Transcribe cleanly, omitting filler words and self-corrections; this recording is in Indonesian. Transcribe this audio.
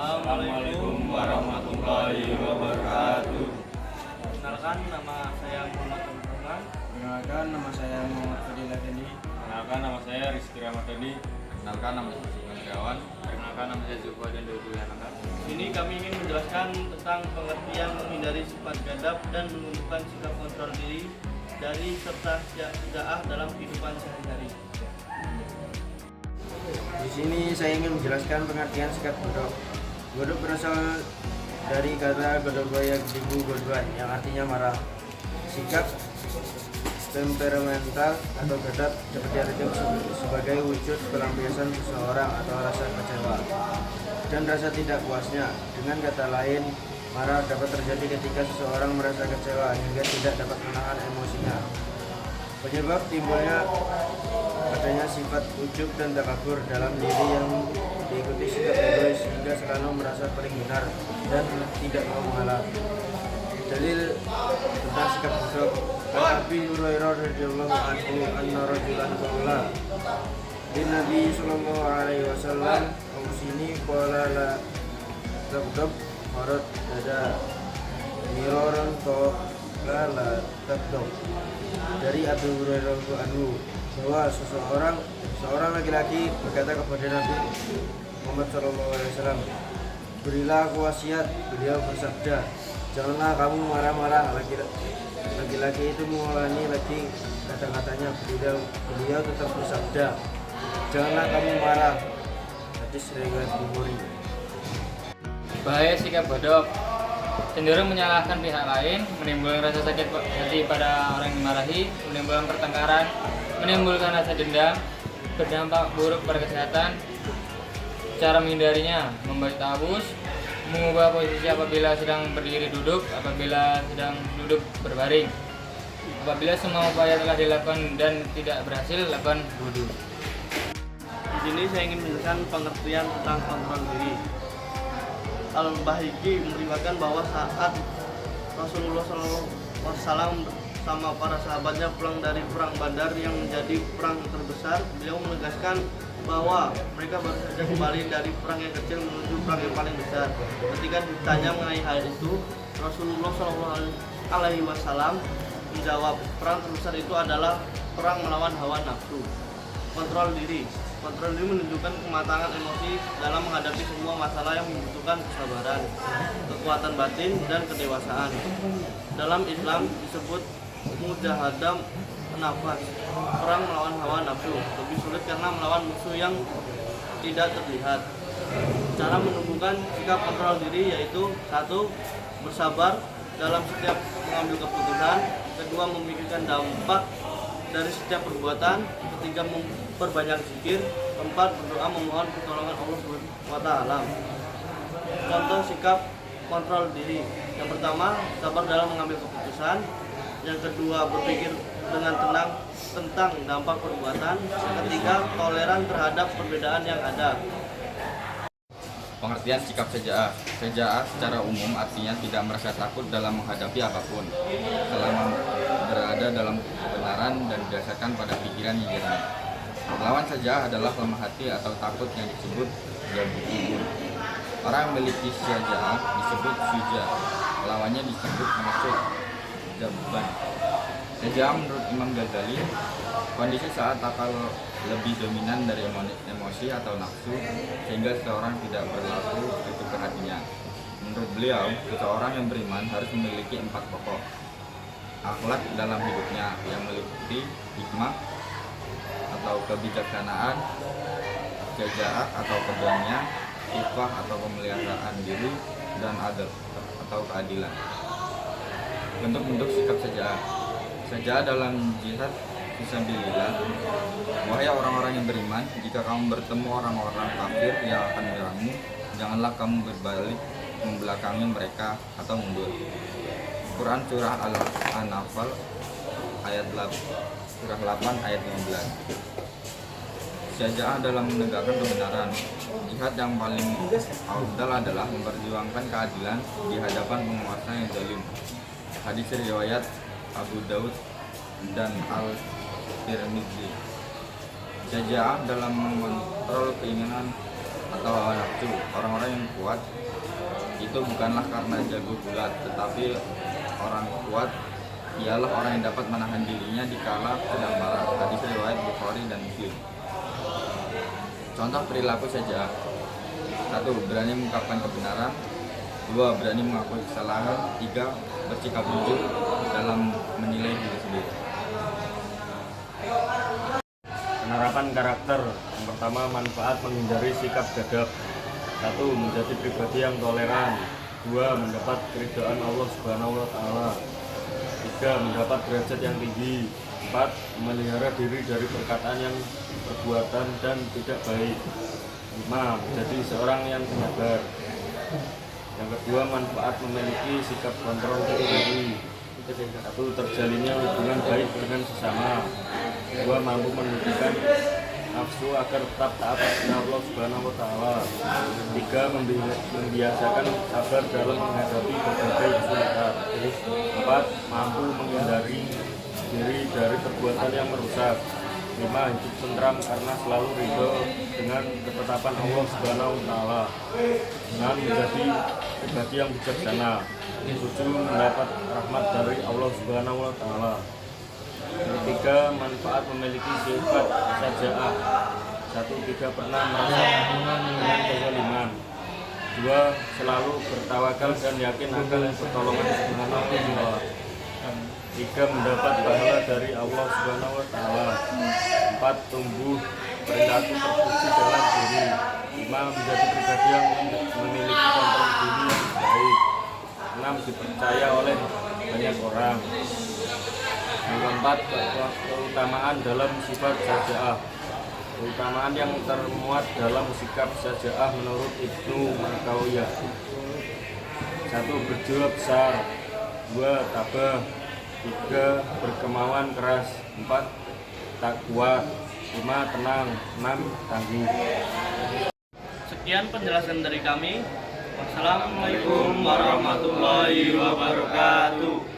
Assalamualaikum warahmatullahi wabarakatuh. Kenalkan, nama saya Muhammad Rahman. Perkenalkan, nama saya Muhammad Fadil Effendi. Kenalkan, nama saya Rizky Ramadhani. Kenalkan, nama saya Sugeng Triawan. Perkenalkan, nama saya Zulfa dan Duduyanakan. Ini kami ingin menjelaskan tentang pengertian menghindari sifat gadab dan menunjukkan sikap kontrol diri dari serta syaja'ah dalam kehidupan sehari-hari. Di sini saya ingin menjelaskan pengertian sikap godok. Godok berasal dari kata godobaya gedigu godoan yang artinya marah. Sikap temperamental atau gadab dapat diartikan sebagai wujud pelampiasan seseorang atau rasa kecewa dan rasa tidak puasnya. Dengan kata lain, marah dapat terjadi ketika seseorang merasa kecewa hingga tidak dapat menahan emosinya. Penyebab timbulnya adanya sifat ujub dan takabur dalam diri yang diikuti sikap egois hingga selalu merasa paling benar dan tidak mau mengalah. Dalil tentang sikap godok. Abi Hurairah radhiyallahu anhu anna rajulan qala lin Nabi sallallahu alaihi wasallam ausini qala la tabdab farad dada miraran to la tabdab. Dari Abu Hurairah anhu bahwa seorang laki-laki berkata kepada Nabi Muhammad sallallahu alaihi wasallam, "Berilah aku wasiat." Beliau bersabda, "Janganlah kamu marah-marah." Laki-laki itu mengulangi lagi kata-katanya. Beliau tetap bersabda, "Janganlah kamu marah." Hadis riwayat Bukhari. Bahaya sikap godok: cenderung menyalahkan pihak lain, menimbulkan rasa sakit hati pada orang yang dimarahi, menimbulkan pertengkaran, menimbulkan rasa dendam, berdampak buruk pada kesehatan. Cara menghindarinya: membalik tawus, mengubah posisi apabila sedang berdiri duduk, apabila sedang duduk berbaring. Apabila semua upaya telah dilakukan dan tidak berhasil, lakukan wudhu. Di sini saya ingin menjelaskan pengertian tentang kontrol diri. Al-Bahiki meriwayatkan bahwa saat Rasulullah SAW sama para sahabatnya pulang dari perang Badar yang menjadi perang terbesar, beliau menegaskan bahwa mereka baru saja kembali dari perang yang kecil menuju perang yang paling besar. Ketika ditanya mengenai hal itu, Rasulullah SAW menjawab, perang terbesar itu adalah perang melawan hawa nafsu. Kontrol diri menunjukkan kematangan emosi dalam menghadapi semua masalah yang membutuhkan kesabaran, kekuatan batin, dan kedewasaan. Dalam Islam disebut mujahadah nafas, perang melawan hawa nafsu. Lebih sulit karena melawan musuh yang tidak terlihat. Cara menumbuhkan sikap kontrol diri yaitu: 1. Bersabar dalam setiap mengambil keputusan. 2. Memikirkan dampak dari setiap perbuatan. 3. Memperbanyak zikir. 4. Berdoa memohon pertolongan Allah SWT. Contoh sikap kontrol diri: yang pertama, sabar dalam mengambil keputusan. Yang kedua, berpikir dengan tenang tentang dampak perbuatan. Yang ketiga, toleran terhadap perbedaan yang ada. Pengertian sikap syaja'ah. Syaja'ah secara umum artinya tidak merasa takut dalam menghadapi apapun, selama berada dalam kebenaran dan didasarkan pada pikiran yang jernih. Lawan syaja'ah adalah lemah hati atau takut yang disebut jabun. Orang yang memiliki syaja'ah disebut syuja', lawannya disebut maksud jabban. Syaja'ah menurut Imam Ghazali, kondisi saat akal lebih dominan dari emosi atau nafsu sehingga seseorang tidak berlaku tutup ke hatinya. Menurut beliau, seseorang yang beriman harus memiliki 4 pokok akhlak dalam hidupnya yang meliputi hikmah atau kebijaksanaan, syaja'ah atau pedangnya, ifah atau pemeliharaan diri, dan adab atau keadilan. Bentuk-bentuk sikap syaja'ah. Syaja'ah dalam jihad fisabilillah. Wahai orang-orang yang beriman, jika kamu bertemu orang-orang kafir yang akan menyerangmu, janganlah kamu berbalik membelakangi mereka atau mundur. Quran surah Al-Anfal ayat 8, surah 8 ayat 15. Syaja'ah dalam menegakkan kebenaran. Jihad yang paling afdal adalah memperjuangkan keadilan di hadapan penguasa yang zalim. Hadis riwayat Abu Daud dan Al-Tirmidzi. Syaja'ah dalam mengontrol keinginan atau hawa nafsu. Orang-orang yang kuat itu bukanlah karena jago gulat, tetapi orang kuat ialah orang yang dapat menahan dirinya dikala sedang marah. Hadis riwayat Bukhari dan Muslim. Contoh perilaku saja: 1. Berani mengungkapkan kebenaran. 2. Berani mengakui kesalahan. 3. Bersikap jujur dalam menilai diri sendiri. Penerapan karakter. Yang pertama, manfaat menghindari sikap gagap. 1. Menjadi pribadi yang toleran. 2. Mendapat keridhaan Allah Subhanahu wa Ta'ala. 3. Mendapat derajat yang tinggi. 4. Memelihara diri dari perkataan yang perbuatan dan tidak baik. 5. Menjadi seorang yang penyabar. Yang kedua, manfaat memiliki sikap kontrol diri. 1. Terjalinnya hubungan baik dengan sesama. 2. Mampu menunjukkan nafsu agar tetap taat kepada Allah Subhanahu wa Ta'ala. 3. Membiasakan sabar dalam menghadapi berbagai kesulitan. 4. Mampu menghindari diri dari perbuatan yang merusak. 5. Hidup tentram karena selalu ridho dengan ketetapan Allah Subhanahu wa Ta'ala. 6. Menjadi pribadi yang bijaksana. 7. Mendapat rahmat dari Allah Subhanahu wa Ta'ala. 3. Manfaat memiliki sifat sajaah. 1. Tidak pernah merasa dengan kezaliman. 2. Selalu bertawakal dan yakin akan pertolongan Subhanahu wa Ta'ala. 3. Mendapat pahala dari Allah Subhanahu wa Ta'ala. 4. Tumbuh perilaku terpuji dalam diri. 5. Menjadi pribadi yang memiliki kontrol diri yang baik. 6. Dipercaya oleh banyak orang. Yang keempat, keutamaan dalam sifat sajaah. Keutamaan yang termuat dalam sikap sajaah menurut Ibnu Markawiyah. 1. Berjiwa besar. 2. Tabah. 3. Berkemauan keras. 4. Tak kuat. 5. Tenang. 6. Tangguh. Sekian penjelasan dari kami. Wassalamualaikum warahmatullahi wabarakatuh.